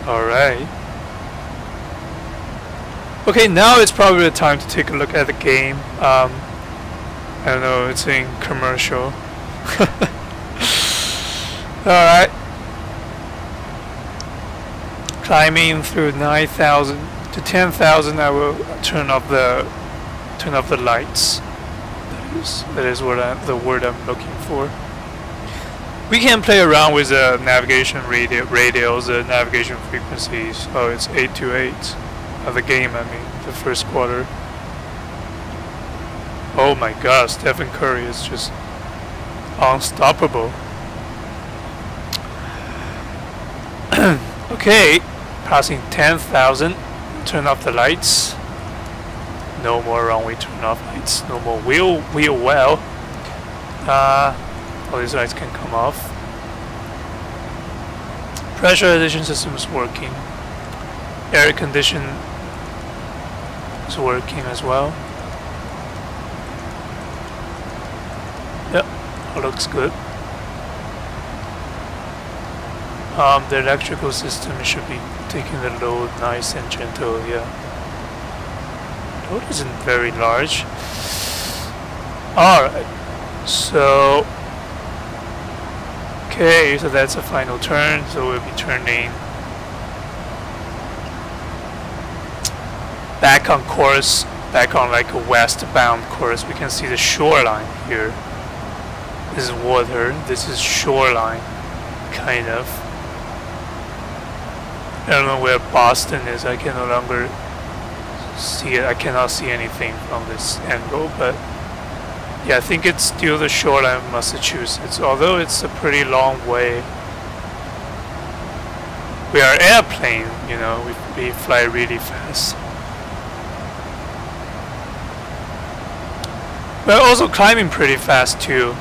Alright. Okay, now it's probably the time to take a look at the game. I don't know, it's in commercial. Alright. Climbing through 9,000 to 10,000, I will turn off the lights. That is what the word I'm looking for. We can play around with the navigation radios, the navigation frequencies. Oh, it's 828 of the game. I mean, the first quarter. Oh my gosh, Stephen Curry is just unstoppable. Okay, passing 10,000. Turn off the lights. No more runway turn off lights. No more wheel well. All these lights can come off. Pressurization system is working. Air condition is working as well. Yep, all looks good. The electrical system should be taking the load nice and gentle. Yeah. Load isn't very large. Alright, so okay, so that's a final turn, so we'll be turning back on course, back on like a westbound course. We can see the shoreline here. This is water, this is shoreline, kind of. I don't know where Boston is, I can no longer see it. I cannot see anything from this angle, but yeah, I think it's still the shoreline of Massachusetts, although it's a pretty long way. We are airplane, you know, we fly really fast. We're also climbing pretty fast too.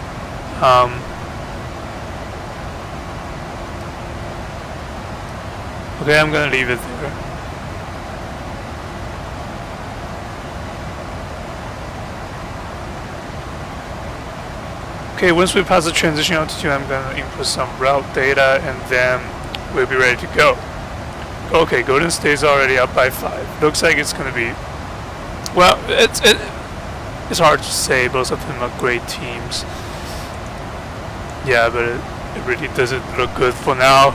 Okay, I'm gonna leave it there. Okay, once we pass the transition altitude, I'm gonna input some route data and then we'll be ready to go. Okay, Golden State's already up by 5. Looks like it's gonna be, well, it's hard to say. Both of them are great teams. Yeah, but it really doesn't look good for now.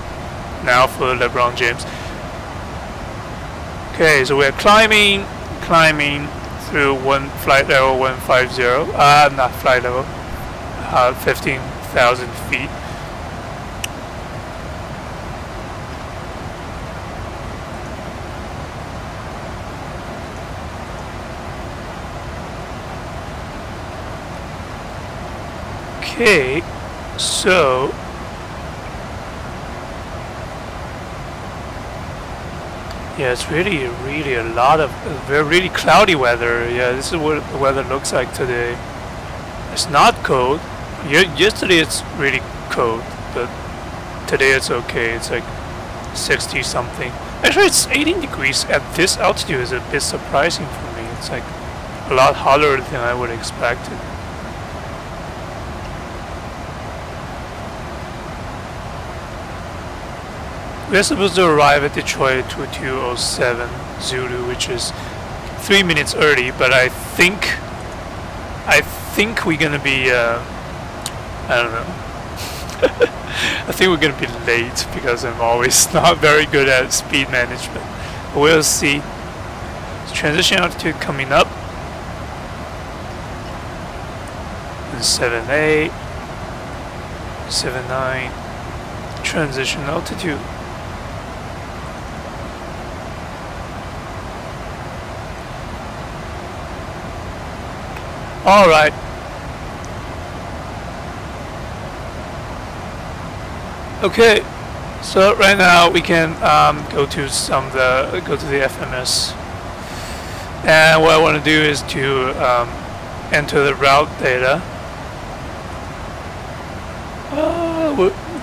Now for LeBron James. Okay, so we're climbing through flight level 150. Not flight level. 15,000 feet. Okay, so yeah, it's really a lot of really cloudy weather. Yeah, this is what the weather looks like today. It's not cold. Yesterday it's really cold, but today it's okay. It's like 60 something. Actually, it's 18 degrees at this altitude. Is a bit surprising for me. It's like a lot hotter than I would expect it. We're supposed to arrive at Detroit at 2207 Zulu, which is 3 minutes early, but I think we're gonna be I don't know. I think we're gonna be late because I'm always not very good at speed management. But we'll see. Transition altitude coming up. And 78, 79. Transition altitude. All right. Okay, so right now we can go to the FMS, and what I want to do is to enter the route data.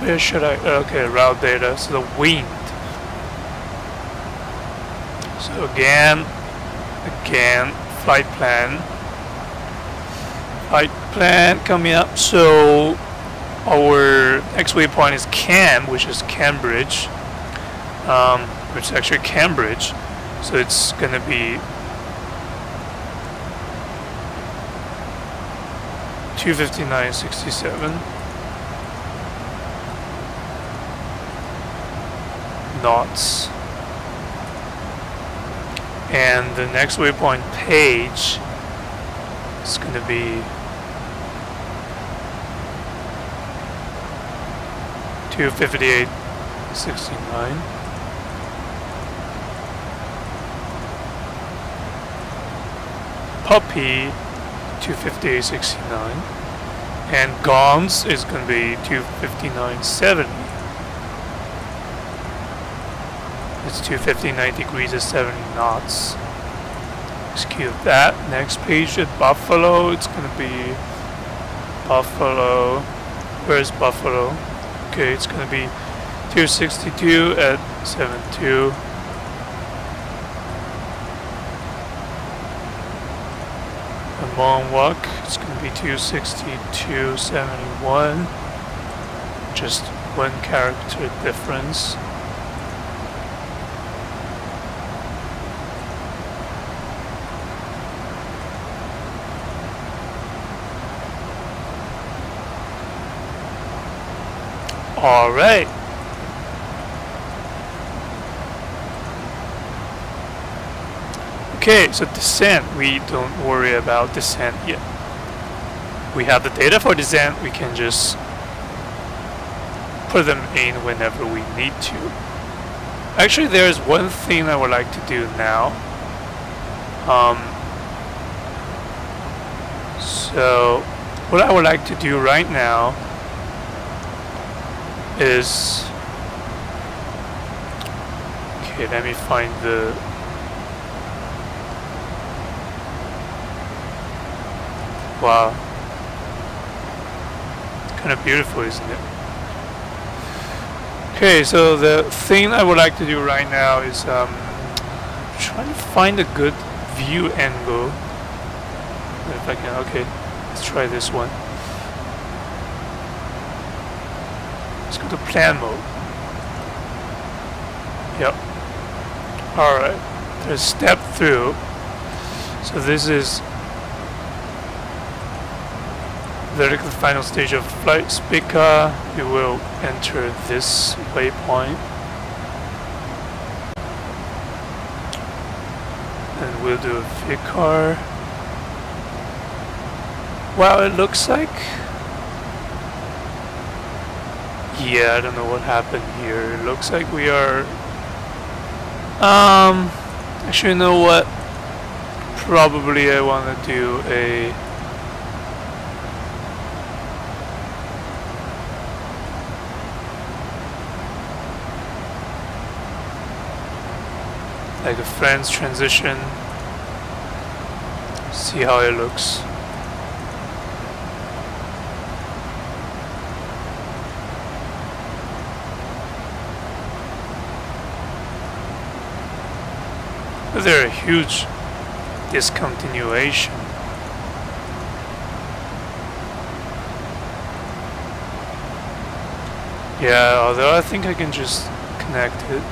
Where should I? Okay, route data. So the wind. So again, flight plan coming up. So our next waypoint is Cam, which is Cambridge. which is actually Cambridge, so it's gonna be 259.67 knots. And the next waypoint page is going to be 258.69. Puppy 258.69. And Gons is going to be 259.70. It's 259 degrees at 70 knots. Execute that. Next page at Buffalo, it's going to be Buffalo. Where's Buffalo? Okay, it's going to be 262 at 72. And Montauk, it's going to be 262.71. Just one character difference. All right. Okay, so descent, we don't worry about descent yet. We have the data for descent, we can just put them in whenever we need to. Actually, there's one thing I would like to do now. So, what I would like to do right now is, okay, let me find the, wow, kind of beautiful, isn't it? Okay, so the thing I would like to do right now is trying to find a good view angle. If I can, okay, let's try this one. Let's go to plan mode. Yep. Alright. There's step through. So this is vertical final stage of flight. Spica. We will enter this waypoint. And we'll do a Vicar. Wow, it looks like, yeah, I don't know what happened here. It looks like we are, actually, you know what? Probably I want to do a, like a Friends transition. See how it looks. They're a huge discontinuation. Yeah, although I think I can just connect it.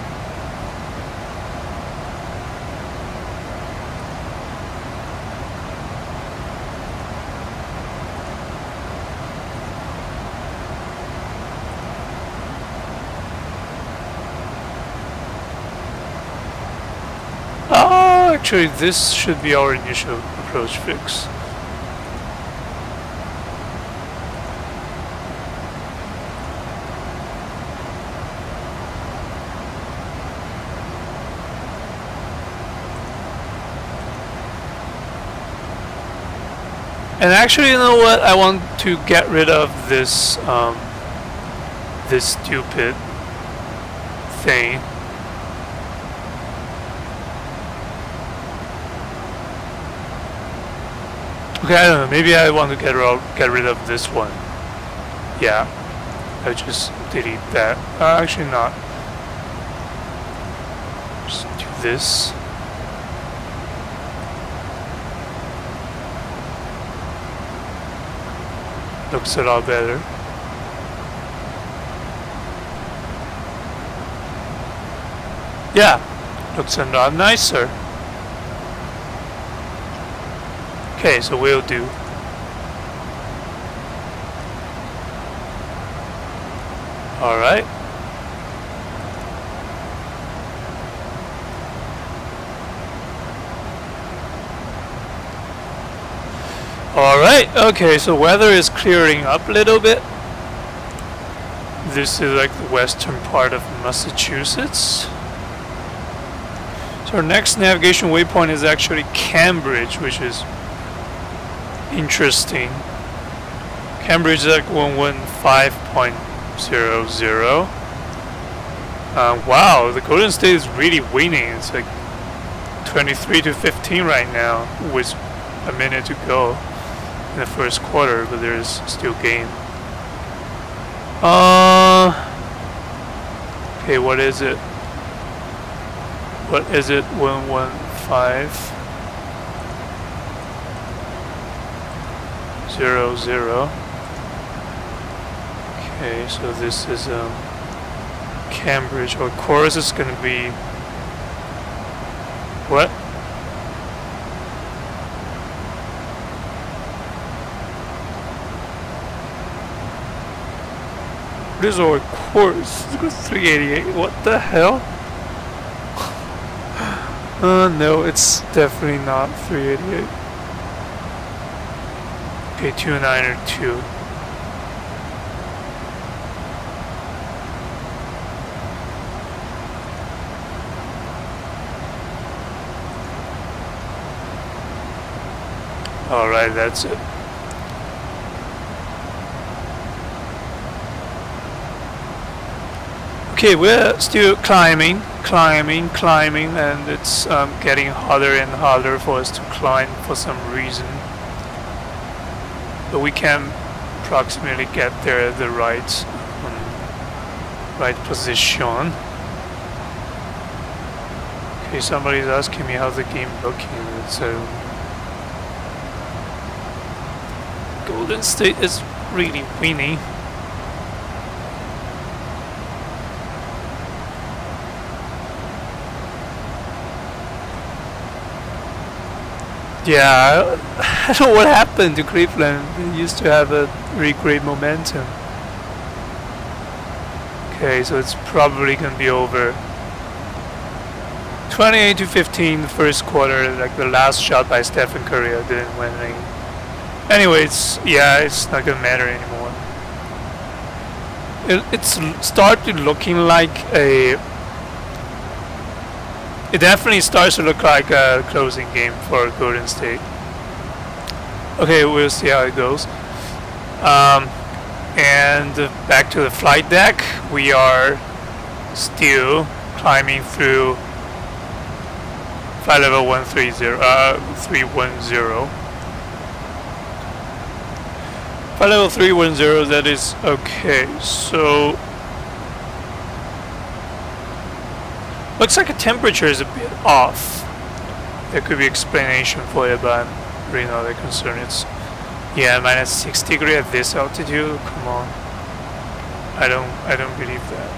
Actually, this should be our initial approach fix. And actually, you know what? I want to get rid of this this stupid thing. Okay, I don't know, maybe I want to get rid of this one. Yeah, I just delete that. Actually not. Just do this. Looks a lot better. Yeah, looks a lot nicer. Okay, so we'll do. Alright. Alright, okay, so weather is clearing up a little bit. This is like the western part of Massachusetts. So our next navigation waypoint is actually Cambridge, which is interesting. Cambridge is like 115.00. Wow, the Golden State is really winning. It's like 23-15 right now with a minute to go in the first quarter, but there's still game. Okay, what is it? What is it? 115.00. Okay, so this is Cambridge. Of course, it's gonna be what? What is our course? It's 388. What the hell? No, it's definitely not 388. Okay, 292. Alright, that's it. Okay, we're still climbing, and it's getting harder and harder for us to climb for some reason. But we can approximately get there at the right position. Okay, somebody's asking me how's the game looking. It's Golden State is really winning. Yeah, I don't know what happened to Cleveland. They used to have a really great momentum. Okay, so it's probably gonna be over. 28-15 the first quarter, like the last shot by Stephen Curry didn't win any. Anyway, it's not gonna matter anymore. It's started looking like a. It definitely starts to look like a closing game for Golden State. Okay, we'll see how it goes. And back to the flight deck. We are still climbing through flight level 310. Flight level 310, that is okay. So looks like the temperature is a bit off. There could be explanation for it, but I'm really not that concerned. It's minus 6 degrees at this altitude. Come on, I don't believe that.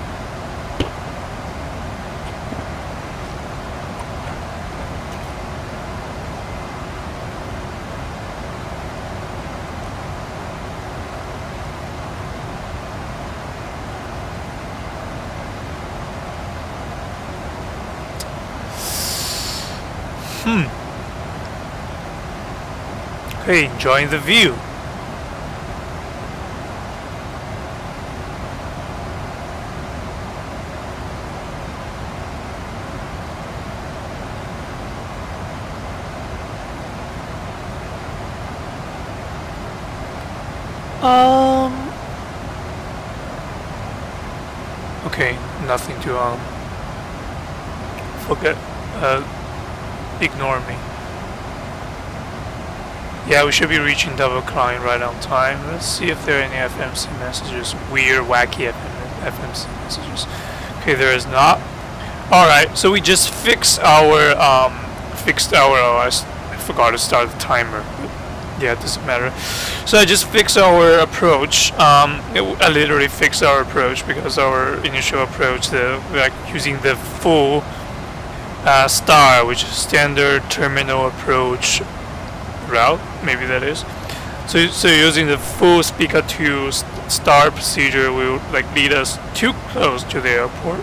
Okay, enjoying the view. Okay, nothing to forget. Ignore me. Yeah, we should be reaching double climb right on time. Let's see if there are any FMC messages. Weird, wacky FMC messages. Okay, there is not. Alright, so we just fixed our I forgot to start the timer. Yeah, it doesn't matter. So I just fixed our approach. I literally fixed our approach because our initial approach, like using the full STAR, which is standard terminal approach route, maybe that is. So using the full speaker to STAR procedure will like lead us too close to the airport,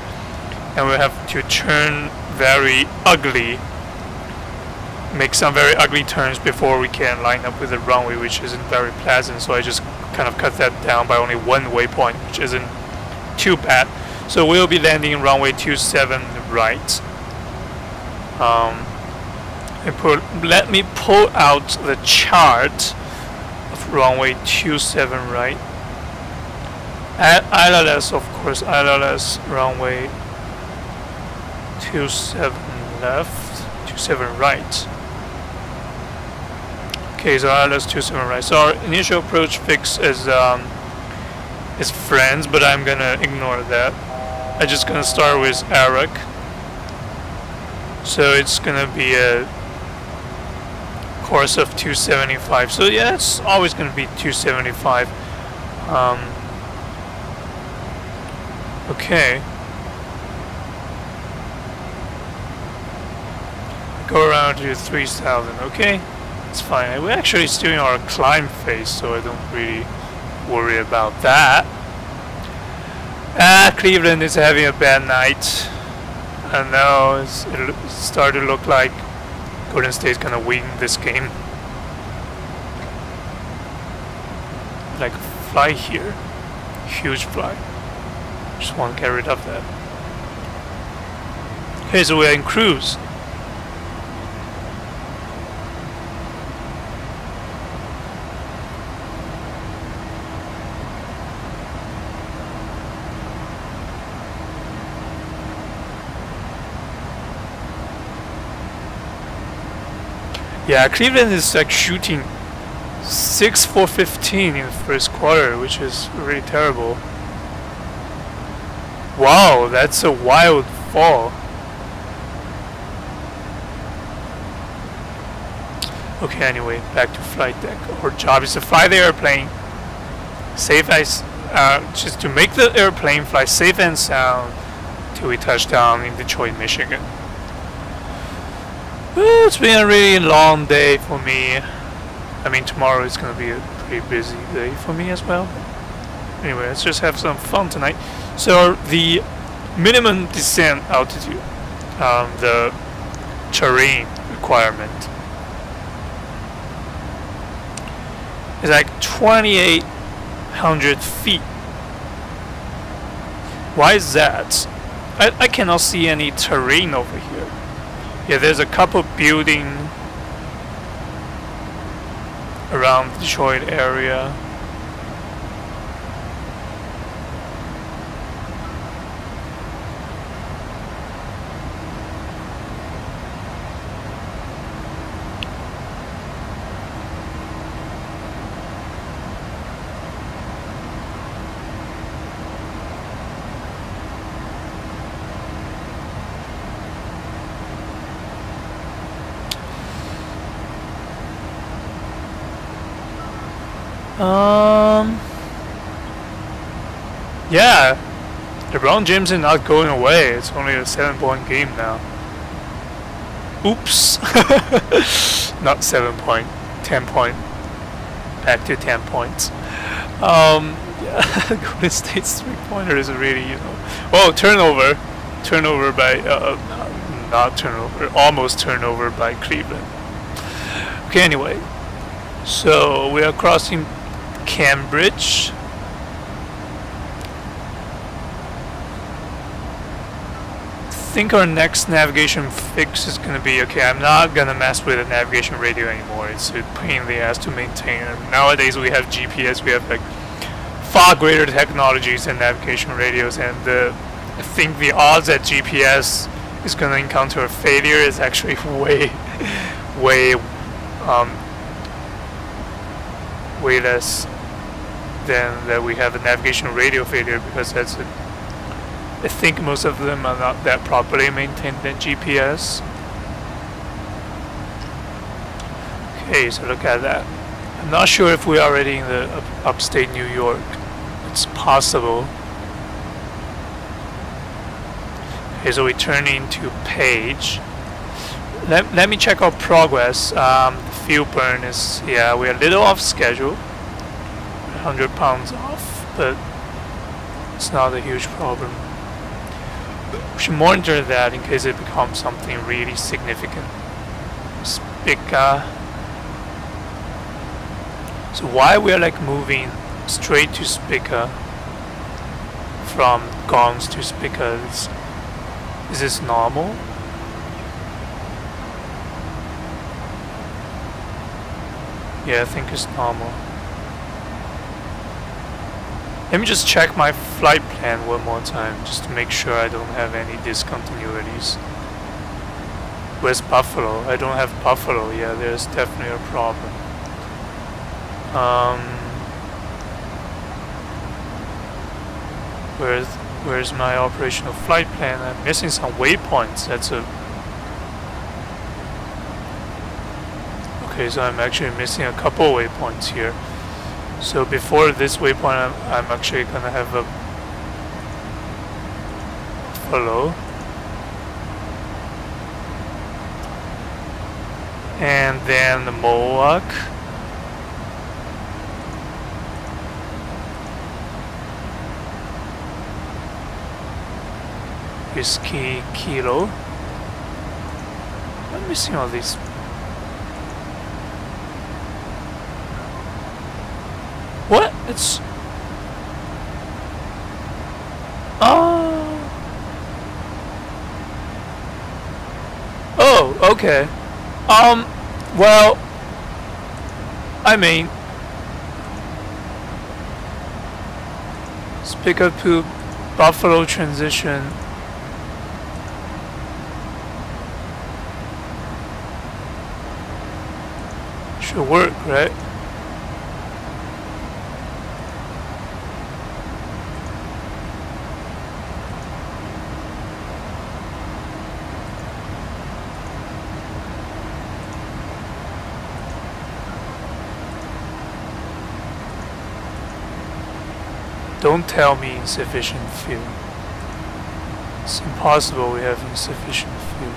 and we'll have to turn very ugly, make some very ugly turns before we can line up with the runway, which isn't very pleasant. So I just kind of cut that down by only one waypoint, which isn't too bad. So we'll be landing runway 27 right. Let me pull out the chart of runway 27 right. At ILS, of course, ILS runway 27 left, 27 right. Okay, so ILS 27 right. So our initial approach fix is friends, but I'm gonna ignore that. I'm just gonna start with Eric. So it's gonna be a course of 275. So yeah, it's always gonna be 275. Okay. Go around to 3000. Okay, it's fine. We're actually still in our climb phase, so I don't really worry about that. Cleveland is having a bad night. And now it started to look like Golden State's gonna win this game. Like a fly here, huge fly. Just want to get rid of that. Okay, so we're in cruise. Yeah, Cleveland is like shooting 6-4-15 in the first quarter, which is really terrible. Wow, that's a wild fall. Okay, anyway, back to flight deck. Our job is to fly the airplane safe as just to make the airplane fly safe and sound till we touch down in Detroit, Michigan. It's been a really long day for me. I mean, tomorrow is going to be a pretty busy day for me as well. Anyway, let's just have some fun tonight. So the minimum descent altitude, the terrain requirement, is like 2,800 feet. Why is that? I cannot see any terrain over here. Yeah, there's a couple building around the Detroit area. Yeah, LeBron James is not going away. It's only a 7-point game now. Oops. Not 7-point, 10-point. Back to 10 points. Yeah, Golden State's three-pointer is really, you know. Oh, turnover by not turnover, almost turnover by Cleveland. Okay, anyway. So we are crossing Cambridge. I think our next navigation fix is gonna be okay. I'm not gonna mess with the navigation radio anymore. It's a pain in the ass to maintain. And nowadays we have GPS. We have like far greater technologies than navigation radios, and I think the odds that GPS is gonna encounter a failure is actually way less than that we have a navigation radio failure, because I think most of them are not that properly maintained than GPS. Okay, so look at that. I'm not sure if we're already in the upstate New York. It's possible. Okay, so we turn into page. Let me check our progress. The fuel burn is, yeah, we're a little off schedule. 100 pounds off, but it's not a huge problem. We should monitor that in case it becomes something really significant. Spica. So why we're like moving straight to Spica from Gongs to Spica? Is this normal? Yeah, I think it's normal. Let me just check my flight plan one more time, just to make sure I don't have any discontinuities. Where's Buffalo? I don't have Buffalo. Yeah, there's definitely a problem. Where's my operational flight plan? I'm missing some waypoints. That's a... Okay, so I'm actually missing a couple waypoints here. So before this waypoint, I'm actually gonna have a follow. And then the Mohawk. Whiskey Kilo. I'm missing all these. What? It's... Oh, okay. Well, I mean, Spica to Buffalo transition. Should work, right? Don't tell me insufficient fuel. It's impossible we have insufficient fuel.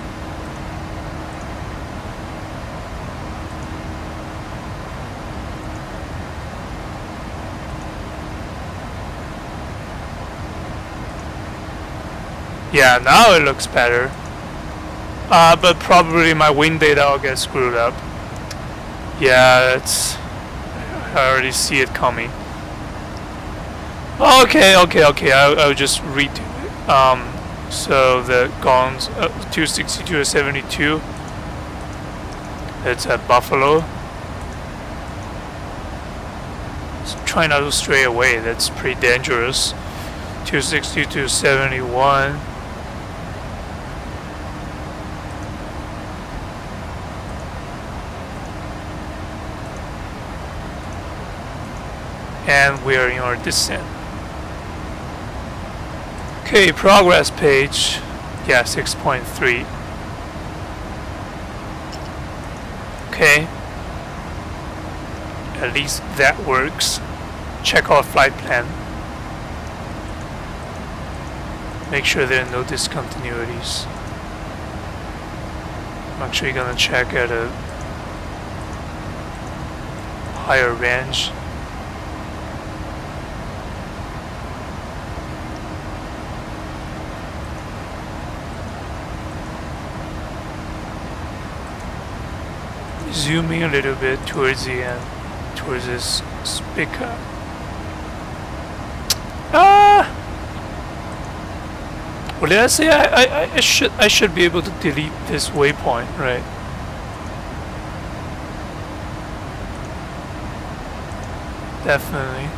Yeah, now it looks better. But probably my wind data will get screwed up. Yeah, it's... I already see it coming. Okay, I'll just redo it. So the Gongs 262 to 72. It's at Buffalo. So try not to stray away, that's pretty dangerous. 260 to 71. And we are in our descent. Okay, progress page. Yeah, 6.3. Okay. At least that works. Check our flight plan. Make sure there are no discontinuities. I'm actually gonna check at a higher range. Zooming a little bit towards the end, towards this Spica. What did I say? I should be able to delete this waypoint, right? Definitely.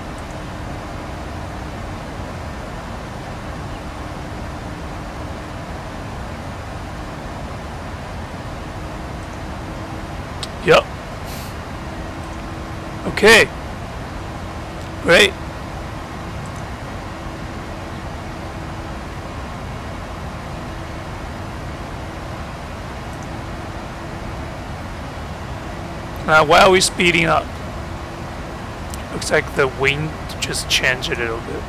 Yup. Okay. Great. Now, why are we speeding up? Looks like the wind just changed a little bit.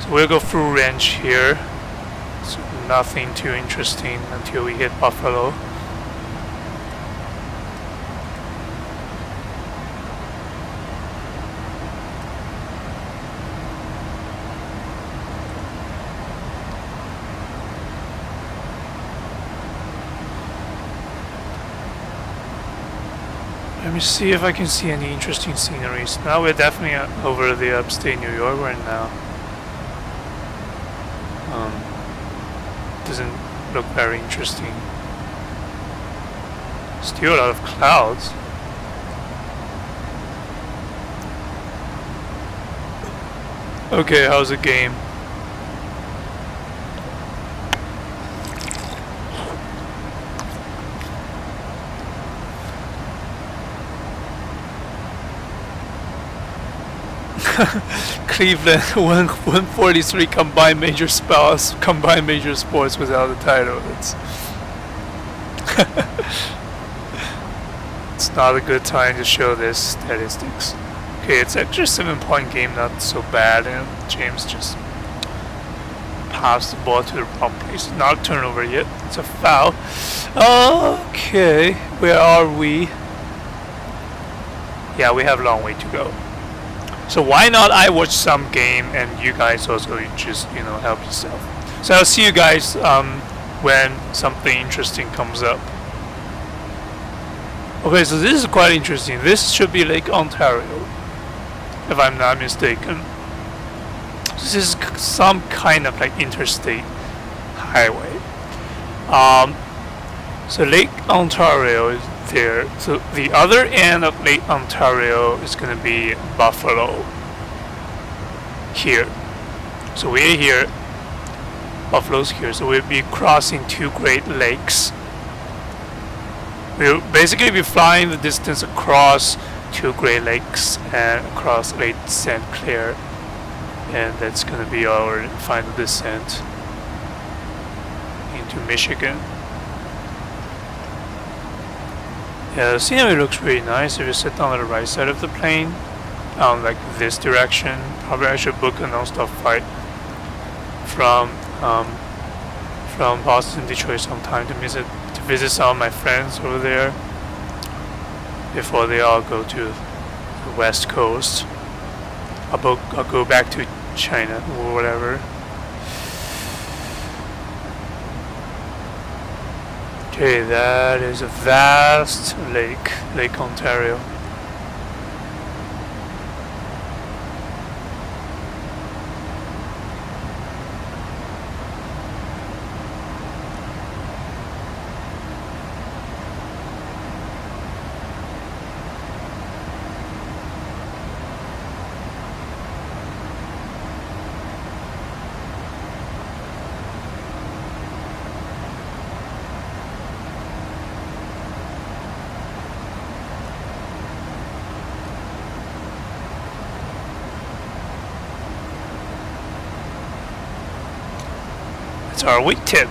So we'll go through range here. So nothing too interesting until we hit Buffalo. Let me see if I can see any interesting sceneries. Now we're definitely over the upstate New York right now. Doesn't look very interesting. Still a lot of clouds. Okay, how's the game? Cleveland 143 combined major sports without the title. It's not a good time to show this statistics. Okay, it's actually a 7-point game, not so bad, and James just passed the ball to the wrong place. Not a turnover yet. It's a foul. Okay, where are we? Yeah, we have a long way to go. So why not I watch some game and you guys also just, you know, help yourself. So I'll see you guys when something interesting comes up. Okay, so this is quite interesting. This should be Lake Ontario, if I'm not mistaken. This is some kind of like interstate highway. So Lake Ontario is there. So the other end of Lake Ontario is going to be Buffalo. Here. So we're here. Buffalo's here. So we'll be crossing two Great Lakes. We'll basically be flying the distance across two Great Lakes and across Lake St. Clair. And that's going to be our final descent into Michigan. Yeah, the scenery looks really nice if you sit on the right side of the plane, like this direction. Probably I should book a non-stop flight from Boston, Detroit sometime to visit some of my friends over there before they all go to the West Coast. I'll go back to China or whatever. Okay, that is a vast lake, Lake Ontario. That's our week tip.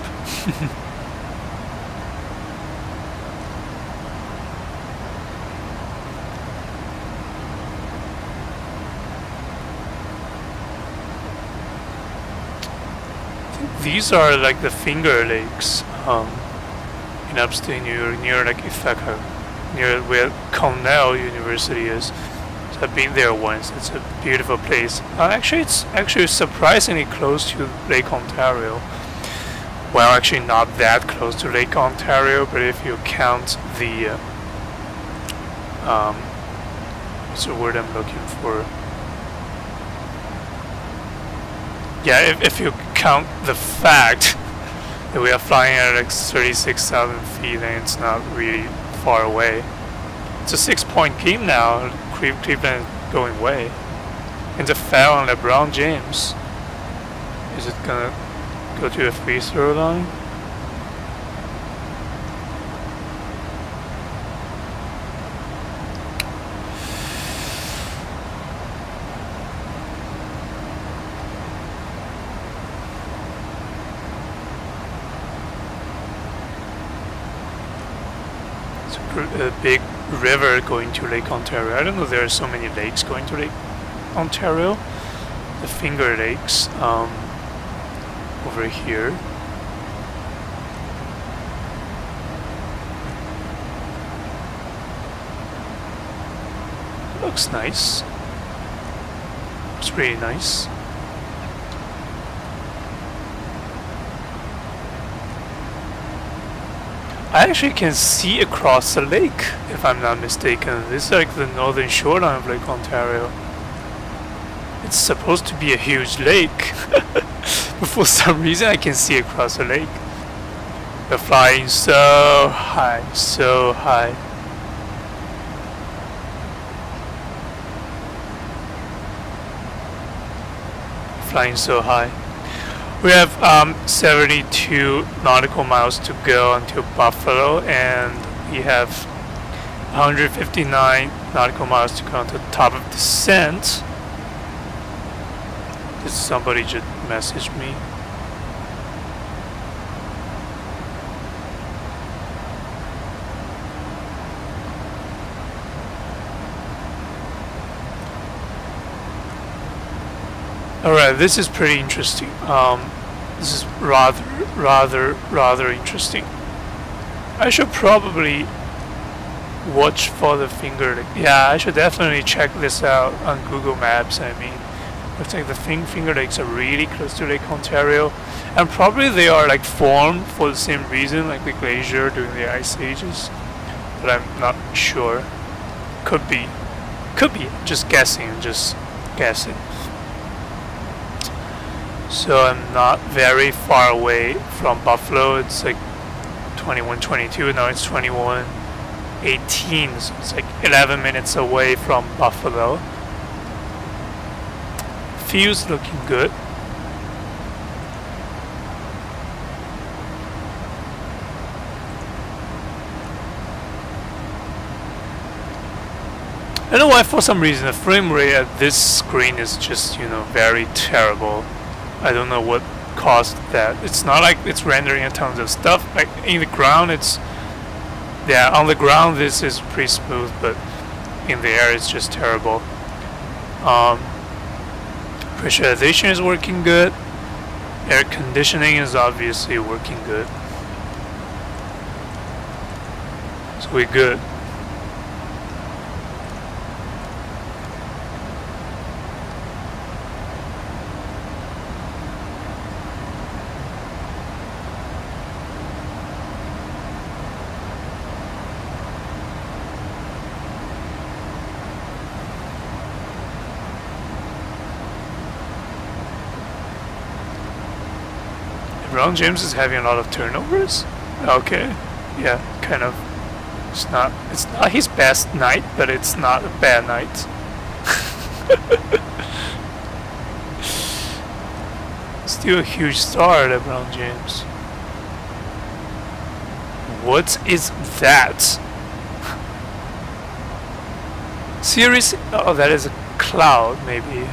These are like the Finger Lakes in upstate New York, near like Ithaca, near where Cornell University is. So I've been there once. It's a beautiful place. Actually, it's actually surprisingly close to Lake Ontario. Well, actually not that close to Lake Ontario, but if you count the what's the word I'm looking for? Yeah, if you count the fact that we are flying at like 36,000 feet, then it's not really far away. It's a 6-point game now. Cleveland is going away. And the foul on LeBron James. Is it gonna go to the free throw line? A big river going to Lake Ontario. I don't know there are so many lakes going to Lake Ontario. the Finger Lakes over here. Looks nice. It's really nice. I actually can see across the lake, if I'm not mistaken. This is like the northern shoreline of Lake Ontario. It's supposed to be a huge lake, but for some reason I can see across the lake. They're flying so high, so high. Flying so high. We have 72 nautical miles to go until Buffalo, and we have 159 nautical miles to go to the top of descent. Did somebody just message me? Alright, this is pretty interesting. This is rather interesting. I should probably watch for the Finger Lake. Yeah, I should definitely check this out on Google Maps. I mean, looks like the Finger Lakes are really close to Lake Ontario, and probably they are like formed for the same reason, like the glacier during the ice ages. But I'm not sure. Could be. Just guessing. So I'm not very far away from Buffalo. It's like 21:22. Now it's 21:18. So it's like 11 minutes away from Buffalo. Feels looking good. I don't know why, for some reason the frame rate at this screen is just, you know, very terrible. I don't know what caused that. It's not like it's rendering a tons of stuff. Like in the ground, it's, yeah, on the ground this is pretty smooth, but in the air it's just terrible. Pressurization is working good. Air conditioning is obviously working good. So we're good. Ron James is having a lot of turnovers? Okay. Yeah, kind of. It's not his best night, but it's not a bad night. Still a huge star, LeBron James. What is that? Seriously? Oh, that is a cloud, maybe.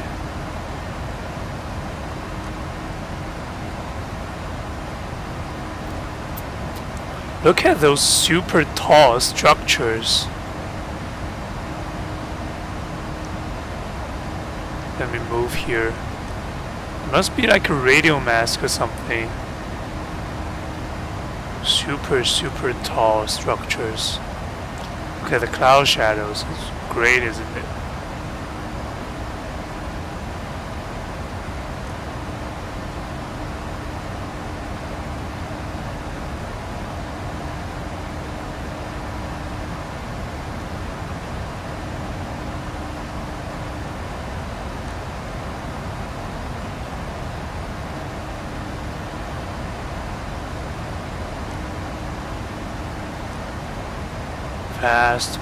Look at those super tall structures. Let me move here. It must be like a radio mask or something. Super tall structures. Look at the cloud shadows. It's great, isn't it?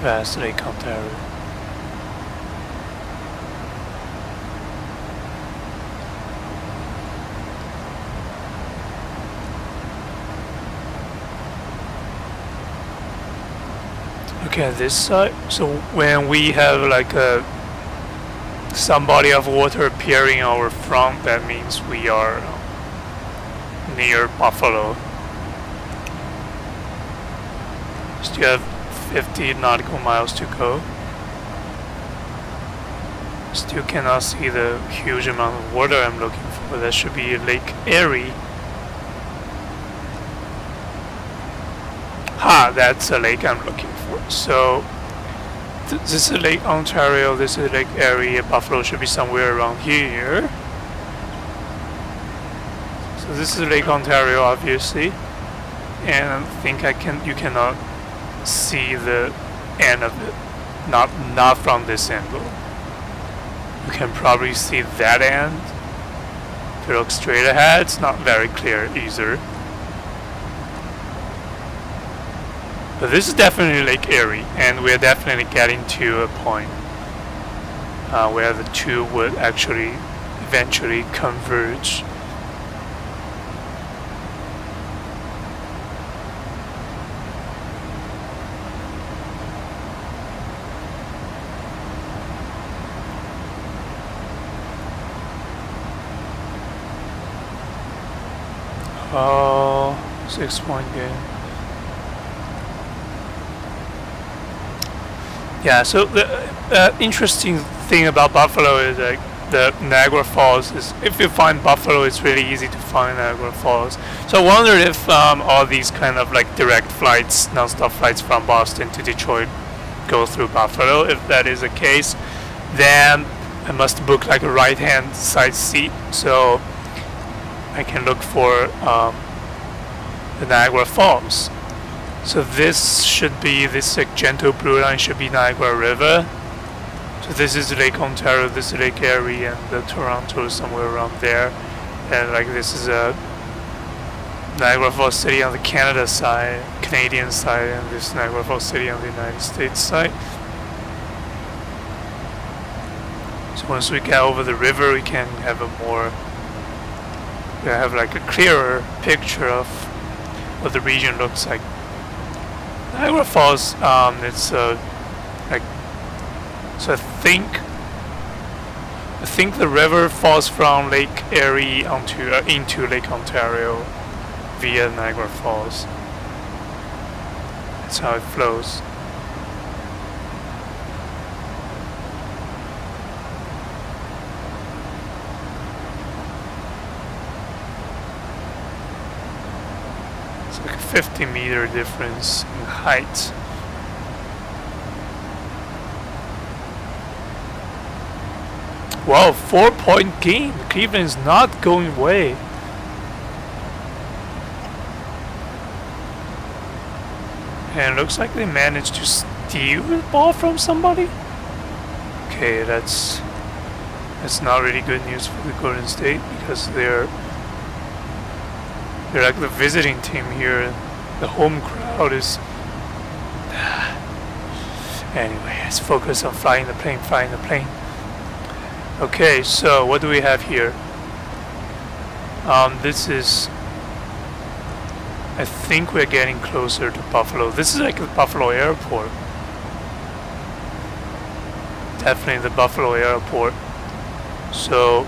Vast Lake Ontario. Look at this side. So when we have like some body of water appearing in our front, that means we are near Buffalo. Still have 50 nautical miles to go. Still cannot see the huge amount of water I'm looking for. That should be Lake Erie. Ha! That's a lake I'm looking for. So this is Lake Ontario, this is Lake Erie. Buffalo should be somewhere around here. So this is Lake Ontario, obviously, and I think you cannot see the end of it, not from this angle. You can probably see that end. If you look straight ahead, it's not very clear either. But this is definitely Lake Erie, and we're definitely getting to a point where the two would actually eventually converge. Oh, 6-point game. Yeah, so the interesting thing about Buffalo is like the Niagara Falls is, if you find Buffalo, it's really easy to find Niagara Falls. So I wonder if all these kind of like direct flights, non-stop flights from Boston to Detroit go through Buffalo. If that is the case, then I must book like a right-hand side seat, so I can look for the Niagara Falls. So this should be, this like gentle blue line should be Niagara River. So this is Lake Ontario, this is Lake Erie, and the Toronto is somewhere around there. And like this is a Niagara Falls City on the Canada side, Canadian side, and this Niagara Falls City on the United States side. So once we get over the river, we can have a more, we have like a clearer picture of what the region looks like. Niagara Falls, it's like, so I think the river falls from Lake Erie onto into Lake Ontario via Niagara Falls. That's how it flows. It's like a 50-meter difference in height. Wow, 4-point game. Cleveland is not going away. And it looks like they managed to steal the ball from somebody. Okay, that's not really good news for the Golden State, because they're like the visiting team here. The home crowd is. Anyway, let's focus on flying the plane. Okay, so what do we have here? This is, I think we're getting closer to Buffalo. This is like the Buffalo airport. Definitely the Buffalo airport. So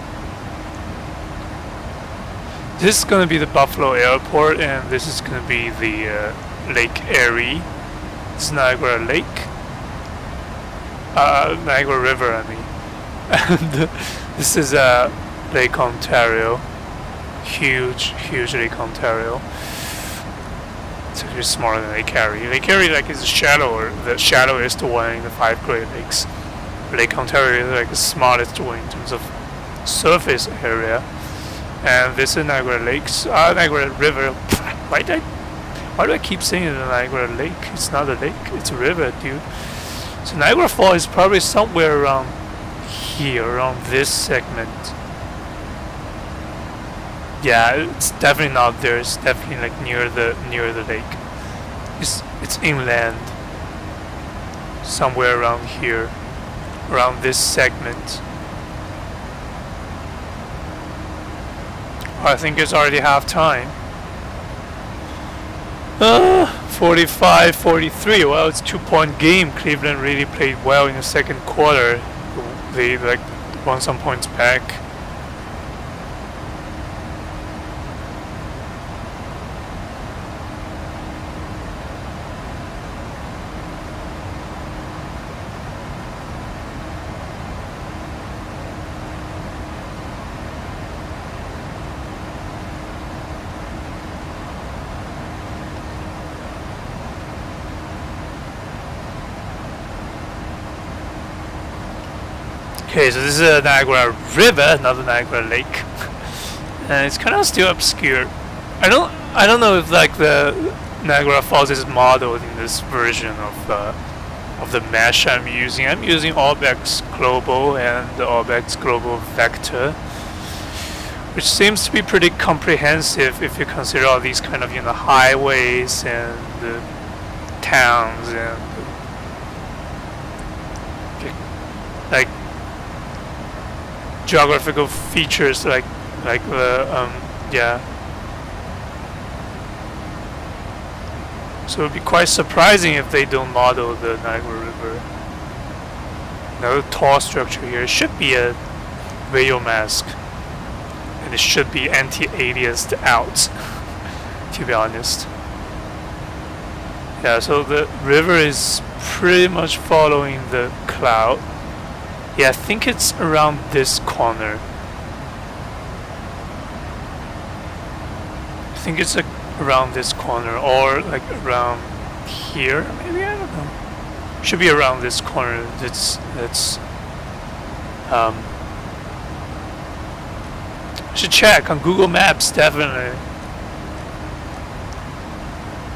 this is going to be the Buffalo airport, and this is going to be the Lake Erie. This is Niagara Lake. Niagara River, I mean. And this is Lake Ontario. Huge Lake Ontario. It's actually smaller than Lake Erie. Lake Erie like is shallower. The shallowest one in the 5 Great Lakes. Lake Ontario is like the smallest one in terms of surface area. And this is Niagara Lakes. Niagara River. Why do I keep saying the Niagara Lake? It's not a lake. It's a river, dude. So Niagara Falls is probably somewhere around here, around this segment. Yeah, it's definitely not there. It's definitely like near the lake. It's inland, somewhere around here, around this segment. I think it's already half time. 45-43. Well, it's 2-point game. Cleveland really played well in the second quarter. They like won some points back. Okay, so this is a Niagara River, not the Niagara Lake, and it's kind of still obscure. I don't know if like the Niagara Falls is modeled in this version of the mesh I'm using. I'm using Orbex Global and the Orbex Global Vector, which seems to be pretty comprehensive if you consider all these kind of, you know, highways and towns and like geographical features like the yeah. So it would be quite surprising if they don't model the Niagara River. Another tall structure here. It should be a radio mask. And it should be anti-aliased out, to be honest. Yeah, so the river is pretty much following the cloud. Yeah, I think it's around this corner. I think it's around this corner, or like around here, maybe, I don't know. Should be around this corner. That's should check on Google Maps, definitely.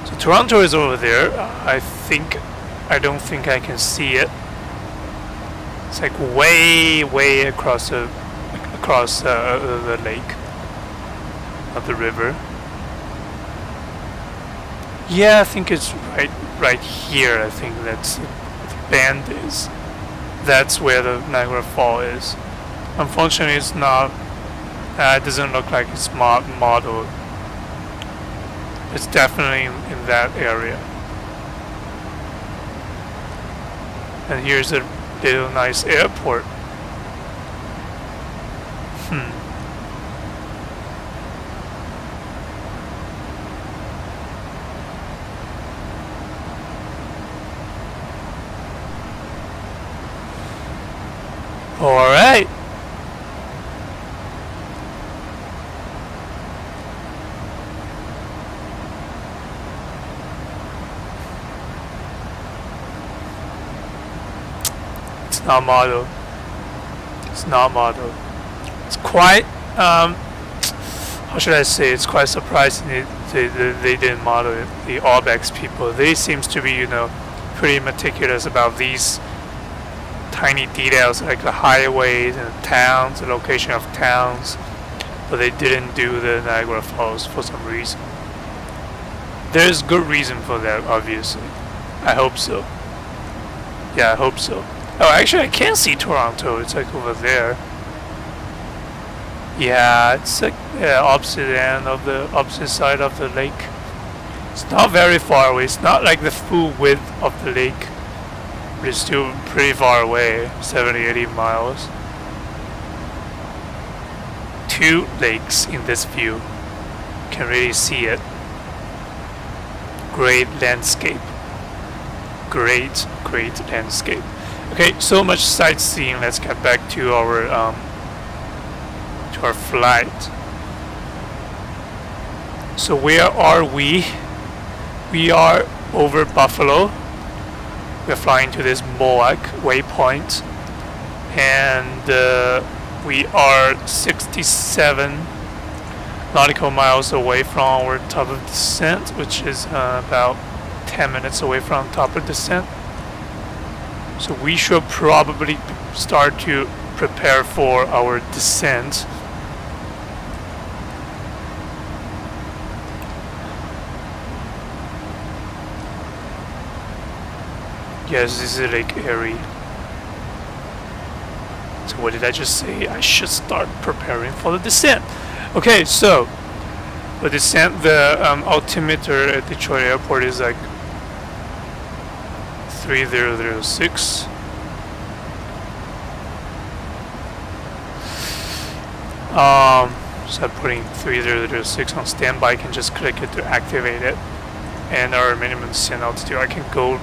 So Toronto is over there. I don't think I can see it. It's like way across the lake, not the river. Yeah, I think it's right here. I think that's the band is. That's where the Niagara Falls is. Unfortunately, it's not. It doesn't look like it's modeled. It's definitely in that area. And here's a little nice airport. All right. It's not modeled. It's not modeled. It's quite, how should I say, it's quite surprising they didn't model it. The Orbex people, they seems to be, you know, pretty meticulous about these tiny details like the highways and the towns, the location of towns, but they didn't do the Niagara Falls for some reason. There's good reason for that, obviously. I hope so. Yeah, I hope so. Oh, actually I can see Toronto. It's like over there. Yeah, it's like opposite side of the lake. It's not very far away. It's not like the full width of the lake. But it's still pretty far away, 70-80 miles. Two lakes in this view. Can really see it. Great landscape. Great landscape. Okay, so much sightseeing. Let's get back to our flight. So where are we? We are over Buffalo. We're flying to this Moak waypoint, and we are 67 nautical miles away from our top of descent, which is about 10 minutes away from top of descent. So we should probably start to prepare for our descent. Yes, this is Lake Erie. So what did I just say? I should start preparing for the descent. Okay, so the descent, the altimeter at Detroit Airport is like 3006. So I'm putting 3006 on standby. I can just click it to activate it. And our minimum descent altitude, I can go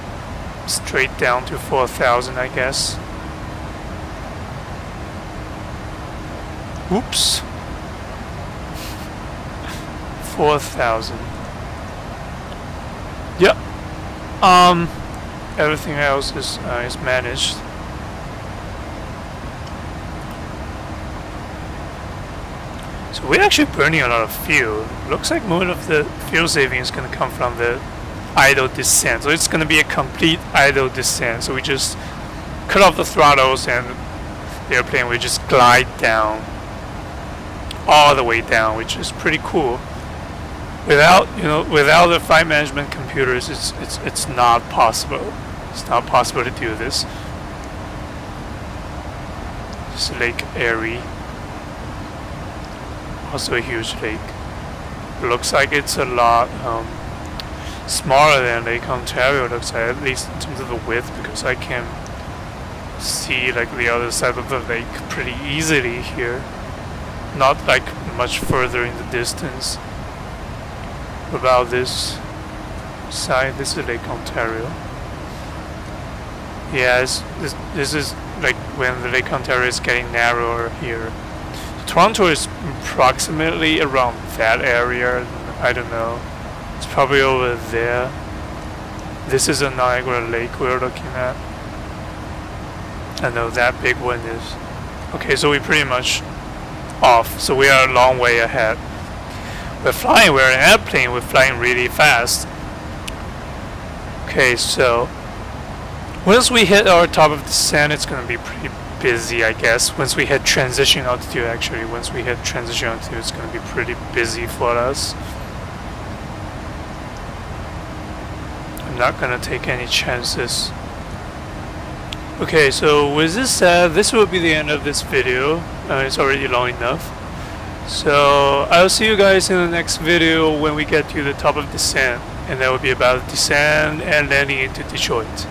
straight down to 4,000, I guess. Oops. 4,000. Yep. Everything else is managed. So we're actually burning a lot of fuel. Looks like most of the fuel saving is going to come from the idle descent. So it's going to be a complete idle descent. So we just cut off the throttles and the airplane will just glide down, all the way down, which is pretty cool. Without without the flight management computers, it's not possible. It's not possible to do this. This is Lake Erie, also a huge lake. Looks like it's a lot smaller than Lake Ontario. Looks like, at least in terms of the width, because I can see like the other side of the lake pretty easily here. Not like much further in the distance. What about this side? This is Lake Ontario. Yeah, this is like when the Lake Ontario is getting narrower here. Toronto is approximately around that area. I don't know. It's probably over there. This is a Niagara Lake we're looking at. I know that big one is. Okay, so we're pretty much off. So we are a long way ahead. We're flying. We're an airplane. We're flying really fast. Okay, so once we hit our top of descent, it's going to be pretty busy, I guess. Once we hit transition altitude, actually, once we hit transition altitude, it's going to be pretty busy for us. I'm not going to take any chances. Okay, so with this said, this will be the end of this video. It's already long enough. So I'll see you guys in the next video when we get to the top of descent, and that will be about descent and landing into Detroit.